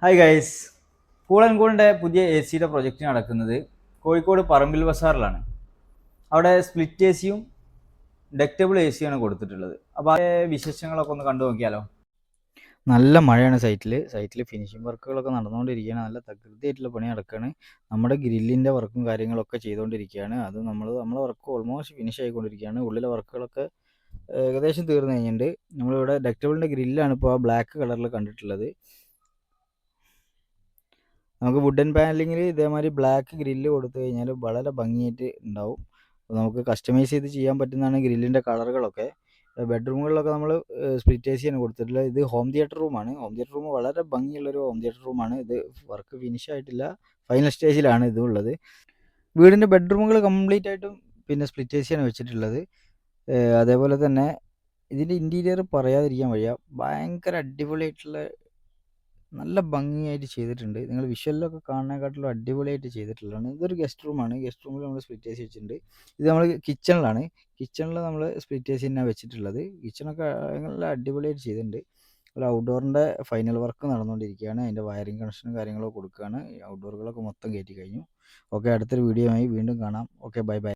Hi guys. Cool and കൂളിൻ്റെ പുതിയ A സിയുടെ project നടക്കുന്നത് കോഴിക്കോട് പറമ്പിൽ ബസാറിലാണ്. അവിടെ സ്പ്ലിറ്റ് എ സിയും ഡക്റ്റബിൾ എ സിയാണ് കൊടുത്തിട്ടുള്ളത്. അപ്പോൾ ആ വിശേഷങ്ങളൊക്കെ ഒന്ന് കണ്ടു നോക്കിയാലോ. നല്ല മഴയാണ് സൈറ്റിൽ ഫിനിഷിംഗ് വർക്കുകളൊക്കെ നടന്നുകൊണ്ടിരിക്കുകയാണ്. നല്ല തകൃതിയായിട്ടുള്ള പണി നടക്കുകയാണ്. നമ്മുടെ ഗ്രില്ലിൻ്റെ വർക്കും കാര്യങ്ങളൊക്കെ ചെയ്തുകൊണ്ടിരിക്കുകയാണ്. അത് നമ്മളെ വർക്ക് ഓൾമോസ്റ്റ് ഫിനിഷ് ആയിക്കൊണ്ടിരിക്കുകയാണ്. ഉള്ളിലെ വർക്കുകളൊക്കെ ഏകദേശം തീർന്നു കഴിഞ്ഞിട്ടുണ്ട്. നമ്മളിവിടെ ഡക്റ്റബിളിൻ്റെ ഗ്രില്ലാണ് ഇപ്പോൾ ആ ബ്ലാക്ക് കളറിൽ കണ്ടിട്ടുള്ളത്. നമുക്ക് വുഡൻ പാനലിങ്ങിൽ ഇതേമാതിരി ബ്ലാക്ക് ഗ്രില്ല് കൊടുത്തു കഴിഞ്ഞാൽ വളരെ ഭംഗിയായിട്ട് ഉണ്ടാവും. അപ്പോൾ നമുക്ക് കസ്റ്റമൈസ് ചെയ്ത് ചെയ്യാൻ പറ്റുന്നതാണ് ഗ്രില്ലിൻ്റെ കളറുകളൊക്കെ. ബെഡ്റൂമുകളിലൊക്കെ നമ്മൾ സ്പ്ലിറ്റ് എ സിയാണ് കൊടുത്തിട്ടുള്ളത്. ഇത് ഹോം തിയേറ്റർ റൂമാണ്. ഹോം തിയേറ്റർ റൂം വളരെ ഭംഗിയുള്ളൊരു ഹോം തിയേറ്റർ റൂമാണ്. ഇത് വർക്ക് ഫിനിഷ് ആയിട്ടില്ല, ഫൈനൽ സ്റ്റേജിലാണ് ഇതുള്ളത്. വീടിൻ്റെ ബെഡ്റൂമുകൾ കംപ്ലീറ്റ് ആയിട്ടും പിന്നെ സ്പ്ലിറ്റ് എ സിയാണ് വെച്ചിട്ടുള്ളത്. അതേപോലെ തന്നെ ഇതിൻ്റെ ഇൻറ്റീരിയർ പറയാതിരിക്കാൻ വയ്യ. ഭയങ്കര അടിപൊളിയായിട്ടുള്ള നല്ല ഭംഗിയായിട്ട് ചെയ്തിട്ടുണ്ട്. നിങ്ങൾ വിഷ്വലിലൊക്കെ കാണുന്നതിനെക്കാട്ടിലും അടിപൊളിയായിട്ട് ചെയ്തിട്ടുള്ളതാണ്. ഇതൊരു ഗസ്റ്റ് റൂമാണ്. ഗസ്റ്റ് റൂമിൽ നമ്മൾ സ്പ്ലിറ്റ് എ സി വെച്ചിട്ടുണ്ട്. ഇത് നമ്മൾ കിച്ചണിലാണ്. കിച്ചണിൽ നമ്മൾ സ്പ്ലിറ്റ് എ സി തന്നെയാണ് വെച്ചിട്ടുള്ളത്. കിച്ചണൊക്കെ നല്ല അടിപൊളിയായിട്ട് ചെയ്തിട്ടുണ്ട്. ഒരു ഔട്ട്ഡോറിൻ്റെ ഫൈനൽ വർക്ക് നടന്നുകൊണ്ടിരിക്കുകയാണ്. അതിൻ്റെ വയറിംഗ് കണക്ഷനും കാര്യങ്ങളൊക്കെ കൊടുക്കുകയാണ്. ഔട്ട്ഡോറുകളൊക്കെ മൊത്തം കയറ്റി കഴിഞ്ഞു. ഓക്കെ, അടുത്തൊരു വീഡിയോയുമായി വീണ്ടും കാണാം. Okay, bye bye.